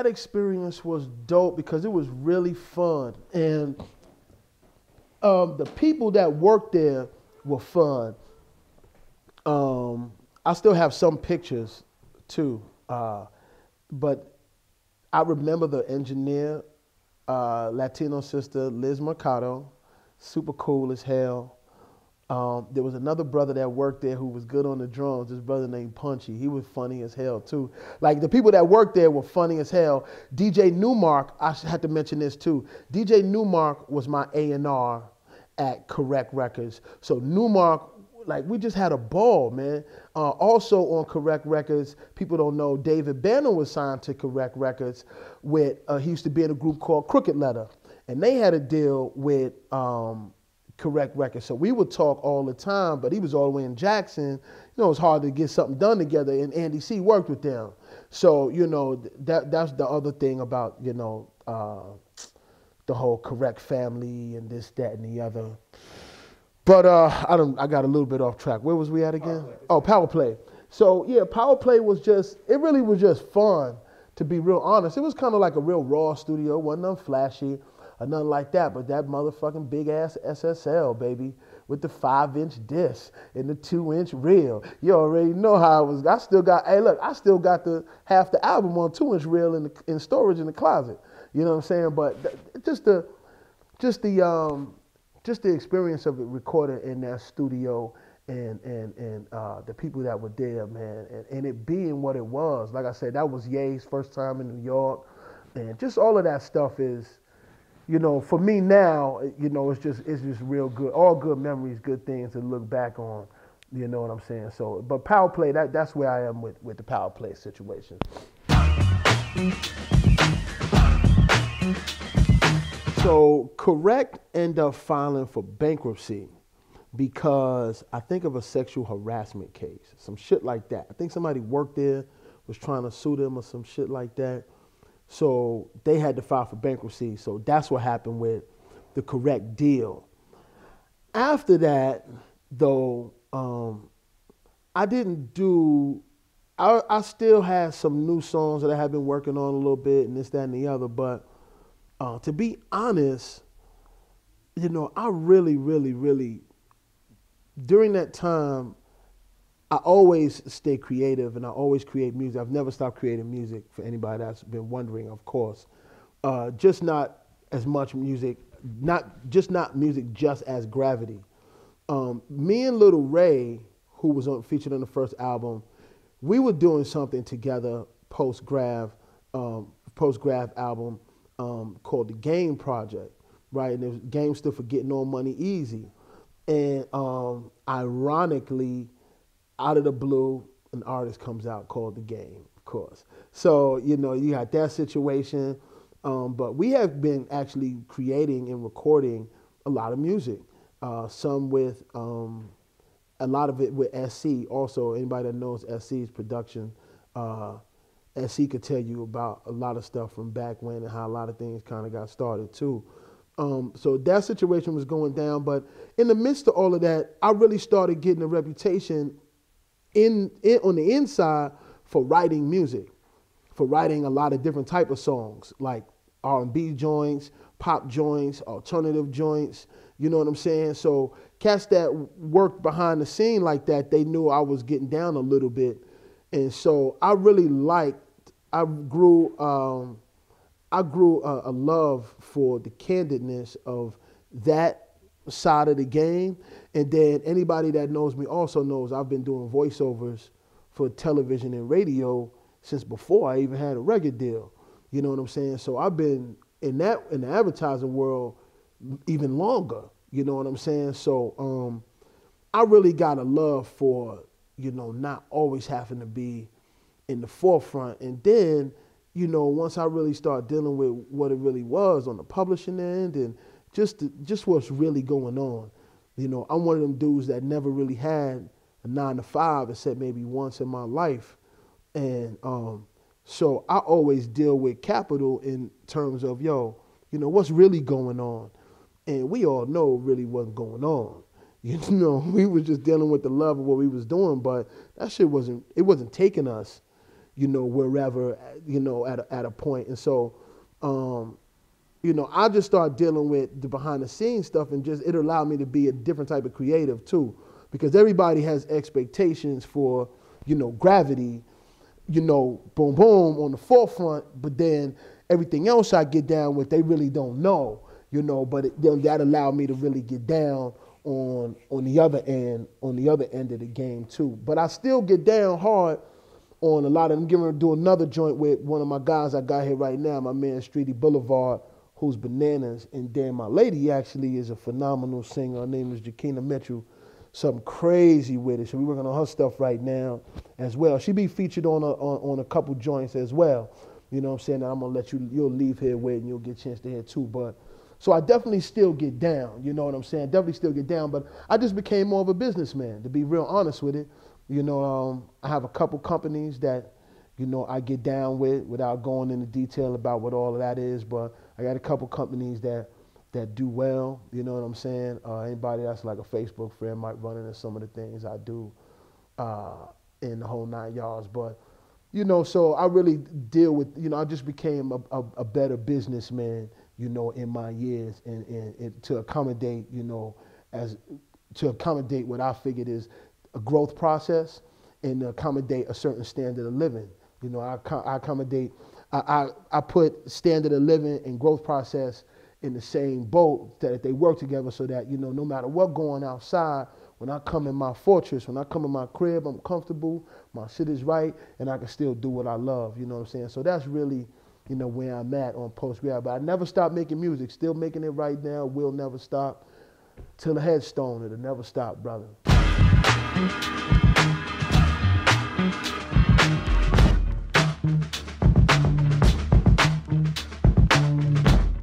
that experience was dope because it was really fun. And the people that worked there were fun. I still have some pictures too. But I remember the engineer, Latino sister, Liz Mercado, super cool as hell. There was another brother that worked there who was good on the drums, this brother named Punchy. He was funny as hell too. Like the people that worked there were funny as hell. DJ Newmark, I had to mention this too. DJ Newmark was my A&R at Correct Records. So Newmark, like we just had a ball, man. Also on Correct Records, people don't know, David Banner was signed to Correct Records with, he used to be in a group called Crooked Letter. And they had a deal with Correct Records. So we would talk all the time, but he was all the way in Jackson. You know, it was hard to get something done together, and Andy C worked with them. So, you know, that's the other thing about, you know, the whole Correct family and this, that, and the other. But I got a little bit off track. Where was we at again? Power Play. So yeah, Power Play was just, it really was just fun, to be real honest. It was kind of like a real raw studio, wasn't nothing flashy or nothing like that, but that motherfucking big ass SSL, baby, with the 5-inch disc and the 2-inch reel. You already know how it was. I still got, hey look, I still got the half the album on 2-inch reel in storage in the closet. You know what I'm saying? But just the experience of it recorded in that studio and the people that were there, man, and it being what it was. Like I said, that was Ye's first time in New York, and just all of that stuff is, you know, for me now, you know, it's just real good. All good memories, good things to look back on. You know what I'm saying? So, but Power Play, that's where I am with the Power Play situation. So Correct ended up filing for bankruptcy because I think of a sexual harassment case, some shit like that. I think somebody worked there, was trying to sue them or some shit like that. So they had to file for bankruptcy. So that's what happened with the Correct deal. After that, though, I still had some new songs that I had been working on a little bit and this, that, and the other, but to be honest, you know, I really, during that time, I always stay creative and I always create music. I've never stopped creating music, for anybody that's been wondering, of course. Just not as much music, not music just as Gravity. Me and Little Ray, who was featured on the first album, we were doing something together post-Grav album, called the Game Project, right? And the Game stood for Getting On Money Easy. And ironically, out of the blue, an artist comes out called The Game, of course. So, you know, you got that situation. But we have been actually creating and recording a lot of music. Some with, a lot of it with SC. Also, anybody that knows SC's production, SC could tell you about a lot of stuff from back when and how a lot of things kind of got started too. So that situation was going down, but in the midst of all of that, I really started getting a reputation on the inside for writing music, for writing a lot of different type of songs, like R&B joints, pop joints, alternative joints, you know what I'm saying? So cats that worked behind the scene like that, they knew I was getting down a little bit. And so I really I grew a love for the candidness of that side of the game. And then anybody that knows me also knows I've been doing voiceovers for television and radio since before I even had a record deal. You know what I'm saying? So I've been in the advertising world even longer. You know what I'm saying? So I really got a love for, you know, not always having to be in the forefront. And then, you know, once I really started dealing with what it really was on the publishing end and just what's really going on, you know, I'm one of them dudes that never really had a 9-to-5 except maybe once in my life. And so I always deal with capital in terms of, yo, you know, what's really going on? And we all know really wasn't going on. You know, we was just dealing with the love of what we was doing, but that shit wasn't taking us. wherever, at a point. And so, I just started dealing with the behind the scenes stuff, and it allowed me to be a different type of creative too, because everybody has expectations for, gravity, boom, boom on the forefront, but then everything else I get down with, they really don't know, but then that allowed me to really get down on the other end of the game too. But I still get down hard on a lot of them. I'm getting ready to do another joint with one of my guys I got here right now, my man Streety Boulevard, who's bananas. And then my lady actually is a phenomenal singer. Her name is Jakina Mitchell. Something crazy with it. So we're working on her stuff right now as well. She be featured on a couple joints as well. You know what I'm saying? And I'm gonna let you'll leave here with and you'll get a chance to hear too. But so I definitely still get down, you know what I'm saying? Definitely still get down, but I just became more of a businessman, to be real honest with it. I have a couple companies that, I get down with without going into detail about what all of that is, but I got a couple companies that do well, you know what I'm saying? Anybody that's like a Facebook friend might run into some of the things I do in the whole 9 yards. But, so I really deal with, I just became a better businessman, in my years and to accommodate, to accommodate what I figured is a growth process and to accommodate a certain standard of living. I accommodate, I put standard of living and growth process in the same boat, that they work together, so that, no matter what going outside, when I come in my fortress, when I come in my crib, I'm comfortable, my shit is right, and I can still do what I love, you know what I'm saying? So that's really, where I'm at on post-grad. But I never stopped making music, still making it right now, will never stop. Till the headstone, it'll never stop, brother.